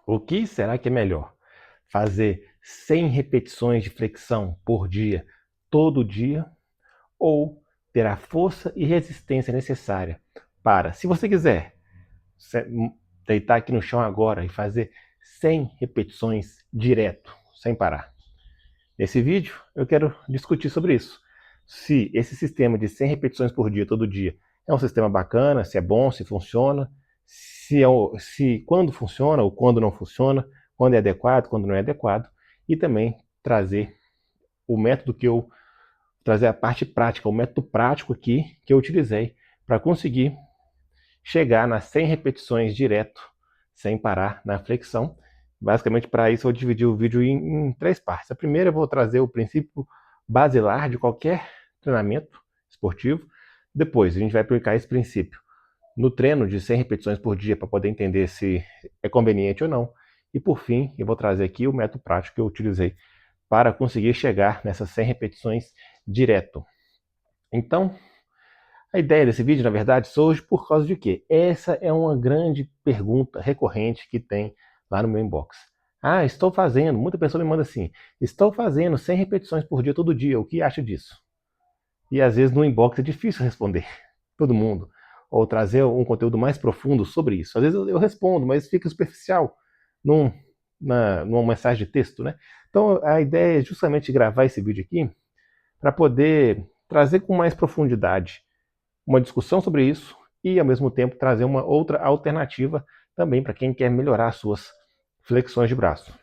O que será que é melhor? Fazer 100 repetições de flexão por dia, todo dia? Ou ter a força e resistência necessária para, se você quiser, deitar aqui no chão agora e fazer 100 repetições direto, sem parar? Nesse vídeo, eu quero discutir sobre isso. Se esse sistema de 100 repetições por dia, todo dia, é um sistema bacana, se é bom, se funciona, se quando funciona ou quando não funciona, quando é adequado, quando não é adequado, e também trazer o método que eu trazer a parte prática, o método prático aqui que eu utilizei para conseguir chegar nas 100 repetições direto, sem parar na flexão. Basicamente, para isso, eu vou dividir o vídeo em três partes. A primeira, eu vou trazer o princípio basilar de qualquer treinamento esportivo. Depois, a gente vai aplicar esse princípio no treino de 100 repetições por dia para poder entender se é conveniente ou não. E por fim, eu vou trazer aqui o método prático que eu utilizei para conseguir chegar nessas 100 repetições direto. Então, a ideia desse vídeo, na verdade, surge por causa de quê? Essa é uma grande pergunta recorrente que tem lá no meu inbox. Ah, estou fazendo, muita pessoa me manda assim, estou fazendo 100 repetições por dia, todo dia, o que acha disso? E às vezes no inbox é difícil responder todo mundo, ou trazer um conteúdo mais profundo sobre isso. Às vezes eu respondo, mas fica superficial num, numa mensagem de texto, né? Então a ideia é justamente gravar esse vídeo aqui para poder trazer com mais profundidade uma discussão sobre isso e, ao mesmo tempo, trazer uma outra alternativa também para quem quer melhorar as suas flexões de braço.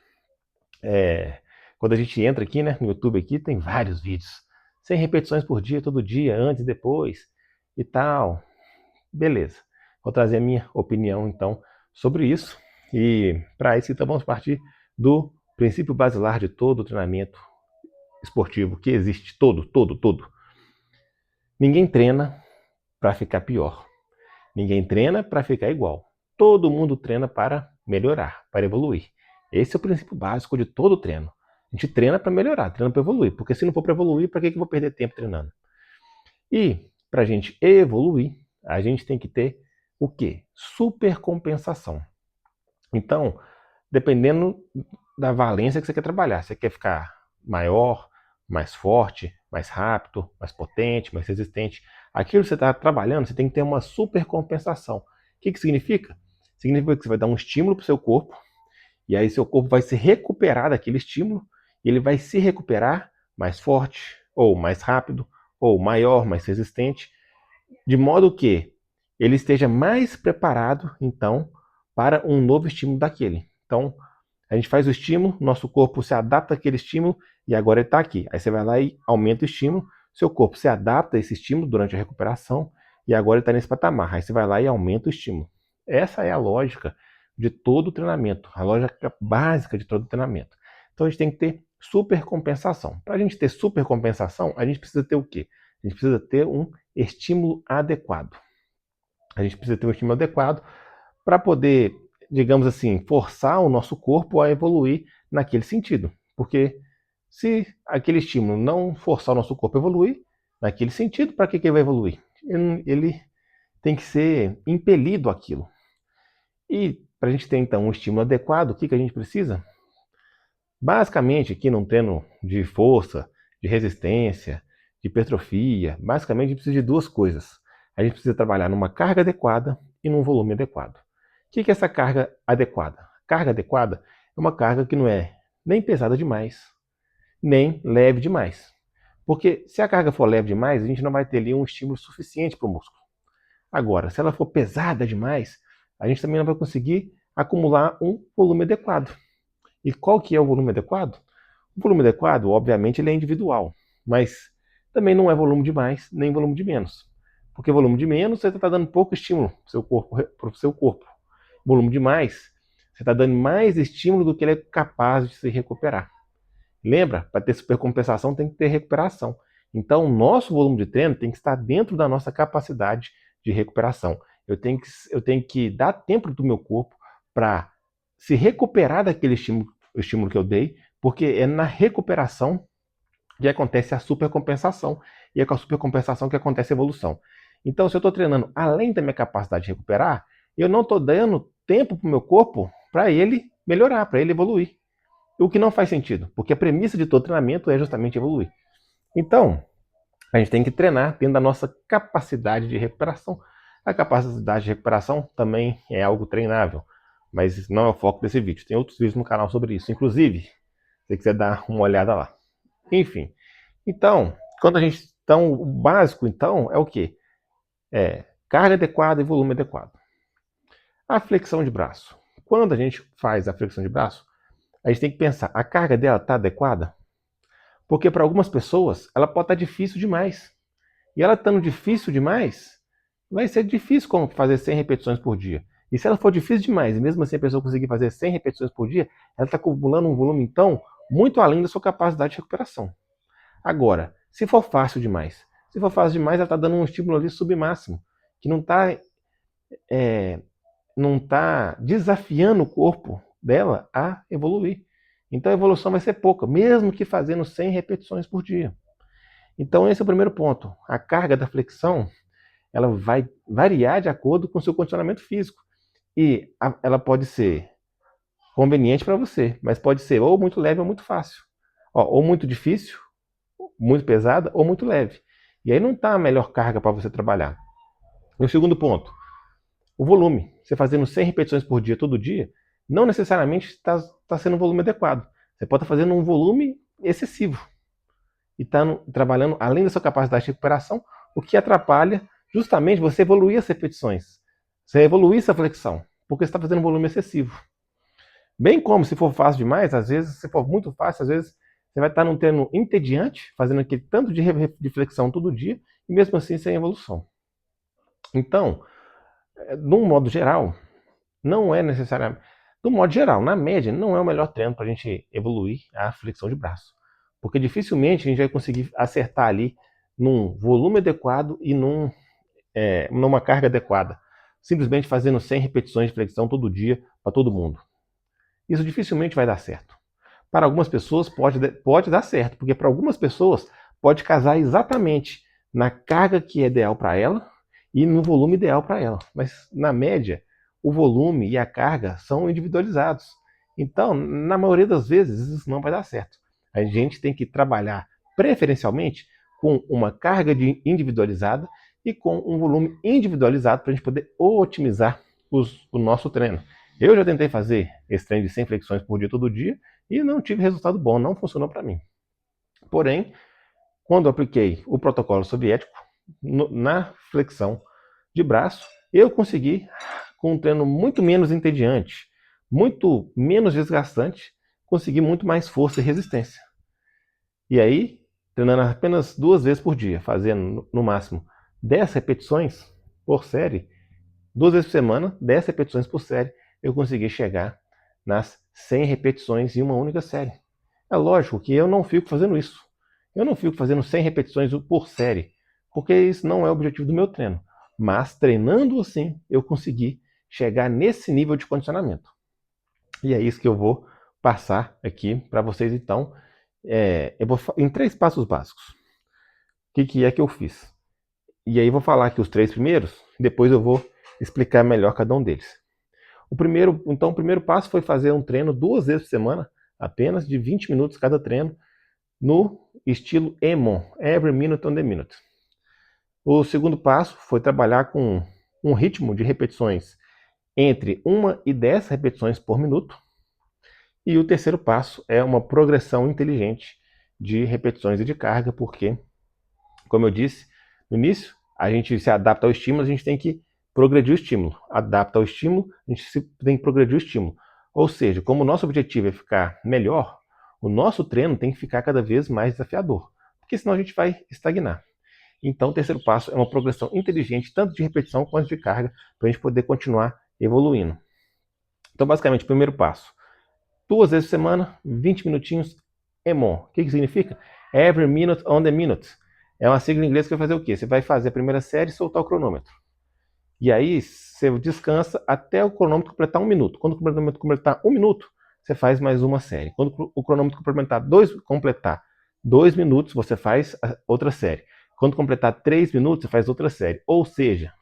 Quando a gente entra aqui, né, no YouTube, aqui, tem vários vídeos. 100 repetições por dia, todo dia, antes e depois e tal. Beleza. Vou trazer a minha opinião, então, sobre isso. E, para isso, então, vamos partir do princípio basilar de todo o treinamento esportivo que existe, todo. Ninguém treina para ficar pior. Ninguém treina para ficar igual. Todo mundo treina para melhorar, para evoluir. Esse é o princípio básico de todo treino. A gente treina para melhorar, treina para evoluir. Porque se não for para evoluir, para que eu vou perder tempo treinando? E para a gente evoluir, a gente tem que ter o quê? Supercompensação. Então, dependendo da valência que você quer trabalhar, você quer ficar maior, mais forte, mais rápido, mais potente, mais resistente. Aquilo que você está trabalhando, você tem que ter uma supercompensação. O que significa? Significa que você vai dar um estímulo para o seu corpo, e aí seu corpo vai se recuperar daquele estímulo, e ele vai se recuperar mais forte, ou mais rápido, ou maior, mais resistente, de modo que ele esteja mais preparado, então, para um novo estímulo daquele. Então, a gente faz o estímulo, nosso corpo se adapta àquele estímulo e agora ele está aqui. Aí você vai lá e aumenta o estímulo, seu corpo se adapta a esse estímulo durante a recuperação e agora ele está nesse patamar. Aí você vai lá e aumenta o estímulo. Essa é a lógica de todo o treinamento, a lógica básica de todo o treinamento. Então a gente tem que ter supercompensação. Para a gente ter supercompensação, a gente precisa ter o quê? A gente precisa ter um estímulo adequado. A gente precisa ter um estímulo adequado para poder, digamos assim, forçar o nosso corpo a evoluir naquele sentido. Porque se aquele estímulo não forçar o nosso corpo a evoluir naquele sentido, para que ele vai evoluir? Ele tem que ser impelido àquilo. E para a gente ter então um estímulo adequado, o que a gente precisa? Basicamente, aqui num treino de força, de resistência, de hipertrofia, basicamente a gente precisa de duas coisas. A gente precisa trabalhar numa carga adequada e num volume adequado. O que é essa carga adequada? Carga adequada é uma carga que não é nem pesada demais, nem leve demais. Porque se a carga for leve demais, a gente não vai ter ali um estímulo suficiente para o músculo. Agora, se ela for pesada demais, a gente também não vai conseguir acumular um volume adequado. E qual que é o volume adequado? O volume adequado, obviamente, ele é individual, mas também não é volume de mais, nem volume de menos. Porque volume de menos, você está dando pouco estímulo para o seu corpo. Volume de mais, você está dando mais estímulo do que ele é capaz de se recuperar. Lembra? Para ter supercompensação tem que ter recuperação. Então, o nosso volume de treino tem que estar dentro da nossa capacidade de recuperação. Eu tenho que dar tempo do meu corpo para se recuperar daquele estímulo que eu dei, porque é na recuperação que acontece a supercompensação, e é com a supercompensação que acontece a evolução. Então, se eu estou treinando além da minha capacidade de recuperar, eu não estou dando tempo para o meu corpo para ele melhorar, para ele evoluir. O que não faz sentido, porque a premissa de todo treinamento é justamente evoluir. Então, a gente tem que treinar dentro da nossa capacidade de recuperação. A capacidade de recuperação também é algo treinável, mas não é o foco desse vídeo. Tem outros vídeos no canal sobre isso, inclusive, se você quiser dar uma olhada lá. Enfim, então, quando a gente... Então, o básico, então, é o quê? É carga adequada e volume adequado. A flexão de braço. Quando a gente faz a flexão de braço, a gente tem que pensar, a carga dela está adequada? Porque para algumas pessoas, ela pode estar difícil demais. E ela estando difícil demais, vai ser difícil como fazer 100 repetições por dia. E se ela for difícil demais, e mesmo assim a pessoa conseguir fazer 100 repetições por dia, ela está acumulando um volume, então, muito além da sua capacidade de recuperação. Agora, se for fácil demais, ela está dando um estímulo ali submáximo, que não tá desafiando o corpo dela a evoluir. Então a evolução vai ser pouca, mesmo que fazendo 100 repetições por dia. Então esse é o primeiro ponto. A carga da flexão, ela vai variar de acordo com o seu condicionamento físico. E ela pode ser conveniente para você, mas pode ser ou muito leve ou muito fácil. Ou muito difícil, muito pesada, ou muito leve. E aí não está a melhor carga para você trabalhar. E o segundo ponto, o volume. Você fazendo 100 repetições por dia, todo dia, não necessariamente está sendo um volume adequado. Você pode estar fazendo um volume excessivo. E está trabalhando além da sua capacidade de recuperação, o que atrapalha justamente você evoluir as repetições. Você evoluir essa flexão, porque você está fazendo um volume excessivo. Bem como se for fácil demais, às vezes, se for muito fácil, às vezes você vai estar num treino entediante, fazendo aquele tanto de flexão todo dia, e mesmo assim sem evolução. Então, de um modo geral, não é necessariamente... Do modo geral, na média, não é o melhor treino para a gente evoluir a flexão de braço. Porque dificilmente a gente vai conseguir acertar ali num volume adequado e numa carga adequada. Simplesmente fazendo 100 repetições de flexão todo dia para todo mundo. Isso dificilmente vai dar certo. Para algumas pessoas pode dar certo, porque para algumas pessoas pode casar exatamente na carga que é ideal para ela e no volume ideal para ela. Mas na média, o volume e a carga são individualizados. Então, na maioria das vezes, isso não vai dar certo. A gente tem que trabalhar preferencialmente com uma carga individualizada e com um volume individualizado para a gente poder otimizar o nosso treino. Eu já tentei fazer esse treino de 100 flexões por dia todo dia e não tive resultado bom, não funcionou para mim. Porém, quando eu apliquei o protocolo soviético na flexão de braço, eu consegui, com um treino muito menos entediante, muito menos desgastante, conseguir muito mais força e resistência. E aí, treinando apenas 2 vezes por dia, fazendo no máximo 10 repetições por série, 2 vezes por semana, 10 repetições por série, eu consegui chegar nas 100 repetições em uma única série. É lógico que eu não fico fazendo isso. Eu não fico fazendo 100 repetições por série, porque isso não é o objetivo do meu treino. Mas treinando assim, eu consegui chegar nesse nível de condicionamento. E é isso que eu vou passar aqui para vocês então. Eu vou em 3 passos básicos. O que é que eu fiz? E aí vou falar aqui os 3 primeiros, depois eu vou explicar melhor cada um deles. O primeiro passo foi fazer um treino 2 vezes por semana, apenas de 20 minutos cada treino, no estilo EMON, Every Minute on the Minute. O segundo passo foi trabalhar com um ritmo de repetições entre 1 e 10 repetições por minuto. E o terceiro passo é uma progressão inteligente de repetições e de carga, porque, como eu disse no início, a gente se adapta ao estímulo, a gente tem que progredir o estímulo. Adapta ao estímulo, a gente tem que progredir o estímulo. Ou seja, como o nosso objetivo é ficar melhor, o nosso treino tem que ficar cada vez mais desafiador, porque senão a gente vai estagnar. Então o terceiro passo é uma progressão inteligente, tanto de repetição quanto de carga, para a gente poder continuar evoluindo. Então basicamente, primeiro passo, 2 vezes por semana, 20 minutinhos, EMON. O que significa? Every Minute on the Minute. É uma sigla em inglês que vai fazer o quê? Você vai fazer a primeira série e soltar o cronômetro. E aí você descansa até o cronômetro completar 1 minuto. Quando o cronômetro completar 1 minuto, você faz mais uma série. Quando o cronômetro completar 2 minutos, você faz outra série. Quando completar 3 minutos, você faz outra série. Ou seja,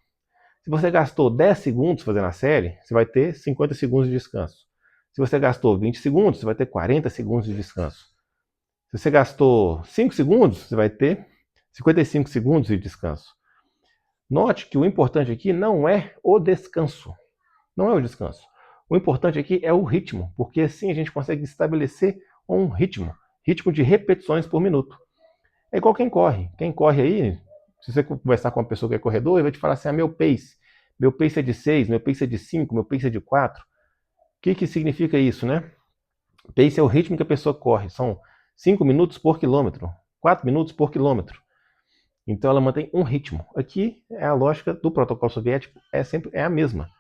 se você gastou 10 segundos fazendo a série, você vai ter 50 segundos de descanso. Se você gastou 20 segundos, você vai ter 40 segundos de descanso. Se você gastou 5 segundos, você vai ter 55 segundos de descanso. Note que o importante aqui não é o descanso. Não é o descanso. O importante aqui é o ritmo, porque assim a gente consegue estabelecer um ritmo. Ritmo de repetições por minuto. É igual quem corre. Quem corre aí, se você conversar com uma pessoa que é corredor, ele vai te falar assim, meu pace. Meu pace é de 6, meu pace é de 5, meu pace é de 4. O que significa isso, né? Pace é o ritmo que a pessoa corre. São 5 minutos por quilômetro, 4 minutos por quilômetro. Então ela mantém um ritmo. Aqui é a lógica do protocolo soviético, é a mesma.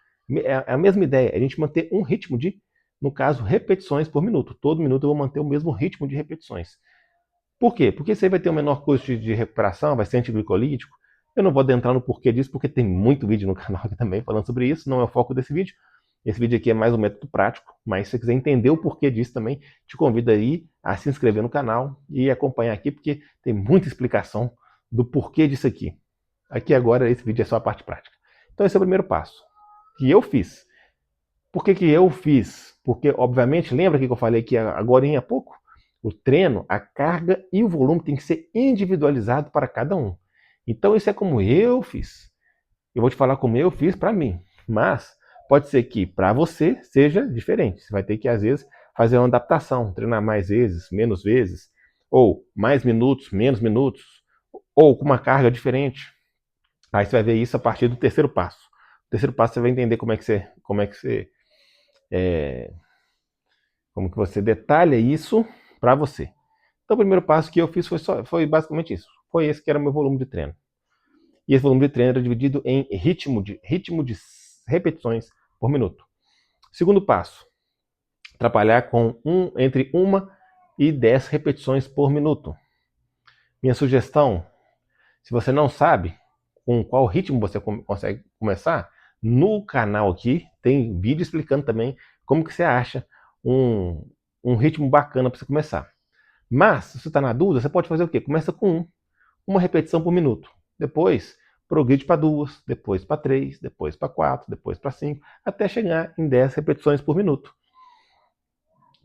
É a mesma ideia, é a gente manter um ritmo de, no caso, repetições por minuto. Todo minuto eu vou manter o mesmo ritmo de repetições. Por quê? Porque você vai ter um menor custo de recuperação, vai ser antiglicolítico. Eu não vou adentrar no porquê disso, porque tem muito vídeo no canal aqui também falando sobre isso, não é o foco desse vídeo. Esse vídeo aqui é mais um método prático, mas se você quiser entender o porquê disso também, te convido aí a se inscrever no canal e acompanhar aqui, porque tem muita explicação do porquê disso aqui. Aqui agora, esse vídeo é só a parte prática. Então esse é o primeiro passo, que eu fiz. Por que eu fiz? Porque, obviamente, lembra que eu falei aqui agora há pouco? O treino, a carga e o volume tem que ser individualizado para cada um. Então isso é como eu fiz. Eu vou te falar como eu fiz para mim. Mas pode ser que para você seja diferente. Você vai ter que, às vezes, fazer uma adaptação, treinar mais vezes, menos vezes, ou mais minutos, menos minutos, ou com uma carga diferente. Aí você vai ver isso a partir do terceiro passo. O terceiro passo você vai entender como que você detalha isso para você. Então o primeiro passo que eu fiz foi basicamente isso. Foi esse que era o meu volume de treino. E esse volume de treino era dividido em ritmo de repetições por minuto. Segundo passo, trabalhar com entre 1 e 10 repetições por minuto. Minha sugestão, se você não sabe com qual ritmo você consegue começar, no canal aqui tem vídeo explicando também como que você acha um ritmo bacana para você começar. Mas, se você está na dúvida, você pode fazer o quê? Começa com uma repetição por minuto. Depois, progride para 2, depois para 3, depois para 4, depois para 5, até chegar em 10 repetições por minuto.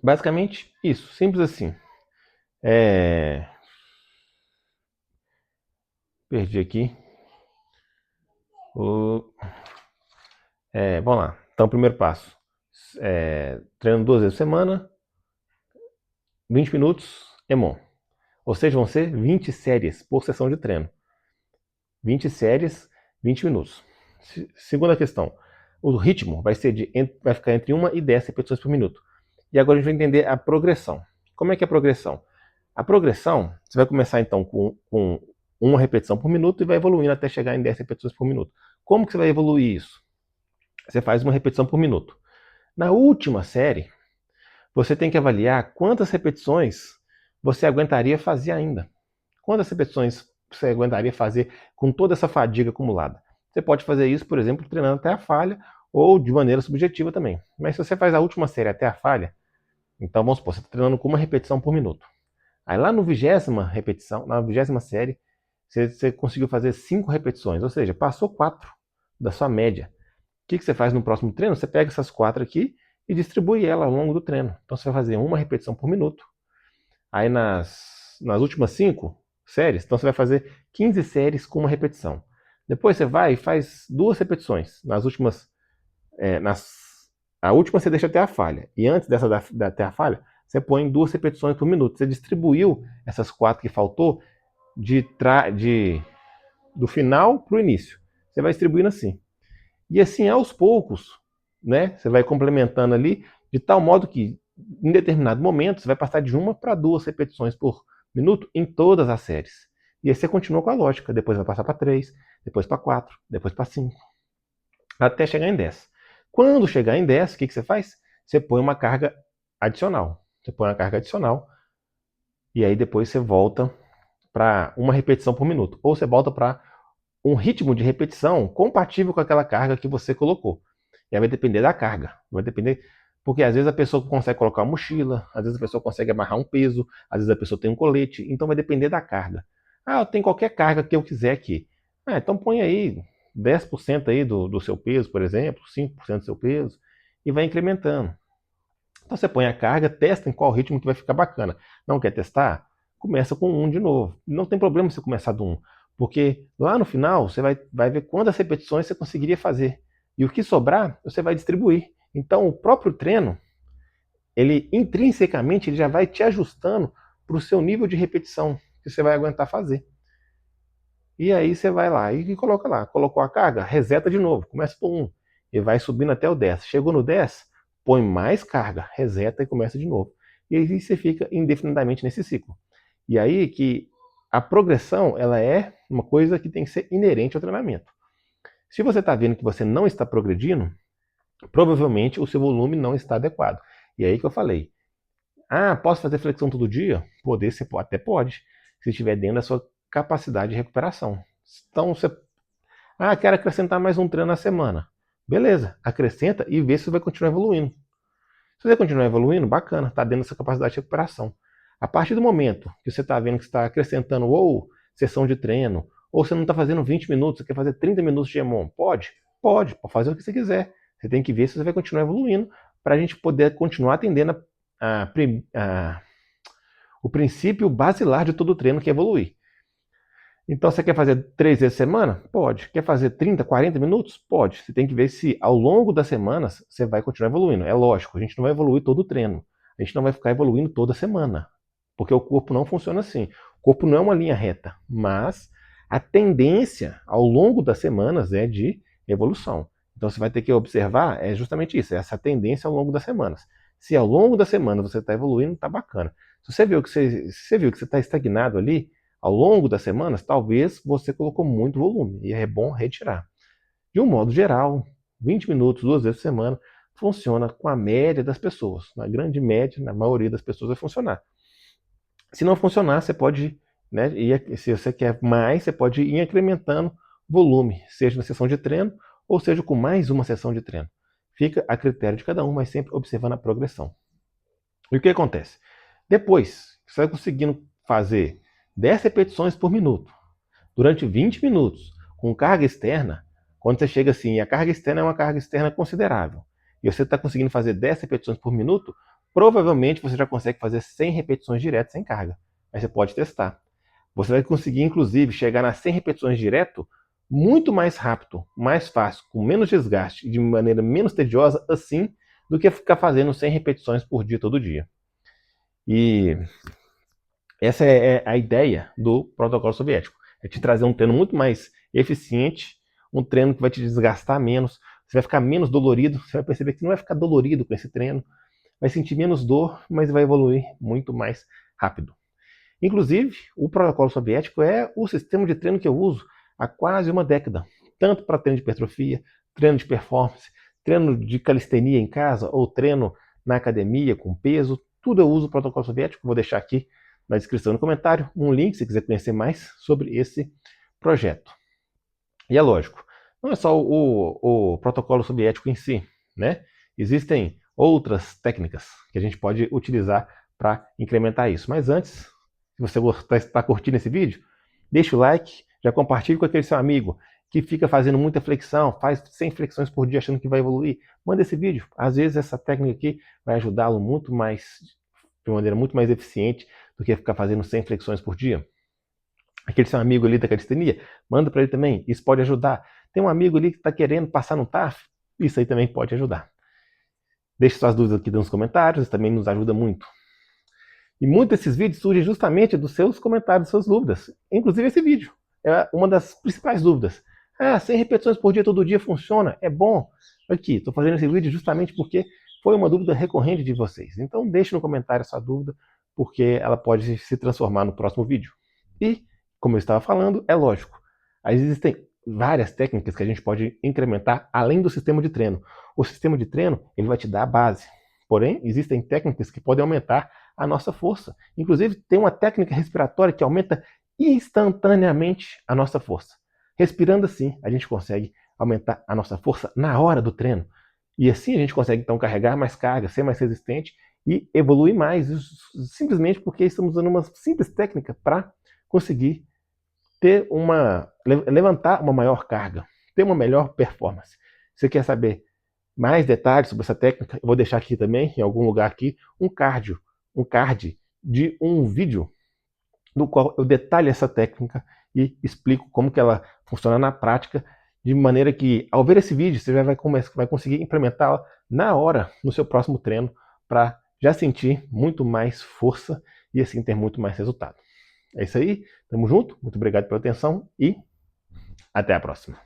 Basicamente, isso. Simples assim. Perdi aqui. Vamos lá. Então, primeiro passo. Treino 2 vezes por semana, 20 minutos, EMON. Ou seja, vão ser 20 séries por sessão de treino. 20 séries, 20 minutos. Segunda questão. O ritmo vai ficar entre 1 e 10 repetições por minuto. E agora a gente vai entender a progressão. Como é que é a progressão? A progressão, você vai começar então com uma repetição por minuto e vai evoluindo até chegar em 10 repetições por minuto. Como que você vai evoluir isso? Você faz uma repetição por minuto. Na última série, você tem que avaliar quantas repetições você aguentaria fazer ainda. Quantas repetições você aguentaria fazer com toda essa fadiga acumulada? Você pode fazer isso, por exemplo, treinando até a falha ou de maneira subjetiva também. Mas se você faz a última série até a falha, então vamos supor, você está treinando com uma repetição por minuto. Aí lá no 20ª repetição, na 20ª série, você conseguiu fazer 5 repetições, ou seja, passou 4 da sua média. O que você faz no próximo treino? Você pega essas 4 aqui e distribui ela ao longo do treino. Então você vai fazer uma repetição por minuto. Aí nas últimas 5 séries, então você vai fazer 15 séries com uma repetição. Depois você vai e faz 2 repetições. A última você deixa até a falha. E antes dessa até a falha, você põe 2 repetições por minuto. Você distribuiu essas 4 que faltou do final para o início. Você vai distribuindo assim. E assim, aos poucos, né, você vai complementando ali, de tal modo que, em determinado momento, você vai passar de 1 para 2 repetições por minuto em todas as séries. E aí você continua com a lógica. Depois vai passar para 3, depois para 4, depois para 5, até chegar em 10. Quando chegar em 10, o que você faz? Você põe uma carga adicional. Você põe uma carga adicional e aí depois você volta para uma repetição por minuto. Ou você volta para um ritmo de repetição compatível com aquela carga que você colocou. E aí vai depender da carga. Vai depender, porque às vezes a pessoa consegue colocar uma mochila, às vezes a pessoa consegue amarrar um peso, às vezes a pessoa tem um colete, então vai depender da carga. Ah, eu tenho qualquer carga que eu quiser aqui. Ah, então põe aí 10% aí do seu peso, por exemplo, 5% do seu peso, e vai incrementando. Então você põe a carga, testa em qual ritmo que vai ficar bacana. Não quer testar? Começa com um de novo. Não tem problema você começar do 1, porque lá no final você vai ver quantas repetições você conseguiria fazer. E o que sobrar, você vai distribuir. Então o próprio treino, ele intrinsecamente ele já vai te ajustando para o seu nível de repetição que você vai aguentar fazer. E aí você vai lá e coloca lá. Colocou a carga, reseta de novo. Começa por 1 e vai subindo até o 10. Chegou no 10, põe mais carga, reseta e começa de novo. E aí você fica indefinidamente nesse ciclo. E aí que a progressão, ela é uma coisa que tem que ser inerente ao treinamento. Se você está vendo que você não está progredindo, provavelmente o seu volume não está adequado. E aí que eu falei, posso fazer flexão todo dia? Poder, você até pode, se estiver dentro da sua capacidade de recuperação. Então você, quero acrescentar mais um treino na semana. Beleza, acrescenta e vê se você vai continuar evoluindo. Se você continuar evoluindo, bacana, está dentro da sua capacidade de recuperação. A partir do momento que você está vendo que você está acrescentando ou sessão de treino, ou você não está fazendo 20 minutos, você quer fazer 30 minutos de EMOM, pode fazer o que você quiser. Você tem que ver se você vai continuar evoluindo para a gente poder continuar atendendo o princípio basilar de todo treino, que é evoluir. Então, você quer fazer 3 vezes a semana? Pode. Quer fazer 30, 40 minutos? Pode. Você tem que ver se ao longo das semanas você vai continuar evoluindo. É lógico, a gente não vai evoluir todo o treino. A gente não vai ficar evoluindo toda semana. Porque o corpo não funciona assim. O corpo não é uma linha reta. Mas a tendência ao longo das semanas é de evolução. Então, você vai ter que observar justamente isso, essa tendência ao longo das semanas. Se ao longo da semana você está evoluindo, está bacana. Se você viu que você está estagnado ali, ao longo das semanas, talvez você colocou muito volume e é bom retirar. De um modo geral, 20 minutos, 2 vezes por semana, funciona com a média das pessoas. Na grande média, na maioria das pessoas vai funcionar. Se não funcionar, você pode, se você quer mais, você pode ir incrementando volume, seja na sessão de treino ou seja com mais uma sessão de treino. Fica a critério de cada um, mas sempre observando a progressão. E o que acontece? Depois, você vai conseguindo fazer 10 repetições por minuto, durante 20 minutos, com carga externa, quando você chega assim, a carga externa é uma carga externa considerável, e você está conseguindo fazer 10 repetições por minuto, provavelmente você já consegue fazer 100 repetições direto sem carga. Aí você pode testar. Você vai conseguir, inclusive, chegar nas 100 repetições direto muito mais rápido, mais fácil, com menos desgaste, de maneira menos tediosa, assim, do que ficar fazendo 100 repetições por dia, todo dia. E essa é a ideia do protocolo soviético. É te trazer um treino muito mais eficiente, um treino que vai te desgastar menos, você vai ficar menos dolorido, você vai perceber que não vai ficar dolorido com esse treino, vai sentir menos dor, mas vai evoluir muito mais rápido. Inclusive, o protocolo soviético é o sistema de treino que eu uso há quase uma década, tanto para treino de hipertrofia, treino de performance, treino de calistenia em casa ou treino na academia com peso, tudo eu uso o protocolo soviético, vou deixar aqui na descrição no comentário um link se quiser conhecer mais sobre esse projeto. E é lógico, não é só o protocolo soviético em si, né? Existem outras técnicas que a gente pode utilizar para incrementar isso. Mas antes, se você está curtindo esse vídeo, deixa o like, já compartilhe com aquele seu amigo que fica fazendo muita flexão, faz 100 flexões por dia achando que vai evoluir. Manda esse vídeo. Às vezes essa técnica aqui vai ajudá-lo muito mais, de maneira muito mais eficiente do que ficar fazendo 100 flexões por dia. Aquele seu amigo ali da calistenia, manda para ele também, isso pode ajudar. Tem um amigo ali que está querendo passar no TAF, isso aí também pode ajudar. Deixe suas dúvidas aqui nos comentários, isso também nos ajuda muito. E muitos desses vídeos surgem justamente dos seus comentários, das suas dúvidas. Inclusive esse vídeo é uma das principais dúvidas. 100 repetições por dia, todo dia funciona? É bom? Aqui, estou fazendo esse vídeo justamente porque foi uma dúvida recorrente de vocês. Então deixe no comentário a sua dúvida, porque ela pode se transformar no próximo vídeo. E, como eu estava falando, é lógico, existem várias técnicas que a gente pode incrementar além do sistema de treino. O sistema de treino ele vai te dar a base. Porém, existem técnicas que podem aumentar a nossa força. Inclusive, tem uma técnica respiratória que aumenta instantaneamente a nossa força. Respirando assim, a gente consegue aumentar a nossa força na hora do treino. E assim a gente consegue, então, carregar mais carga, ser mais resistente e evoluir mais, simplesmente porque estamos usando uma simples técnica para conseguir levantar uma maior carga, ter uma melhor performance. Você quer saber mais detalhes sobre essa técnica, eu vou deixar aqui também, em algum lugar aqui, um card de um vídeo no qual eu detalho essa técnica e explico como que ela funciona na prática, de maneira que, ao ver esse vídeo, você já vai conseguir implementá-la na hora, no seu próximo treino, para já sentir muito mais força e assim ter muito mais resultado. É isso aí, tamo junto, muito obrigado pela atenção e até a próxima.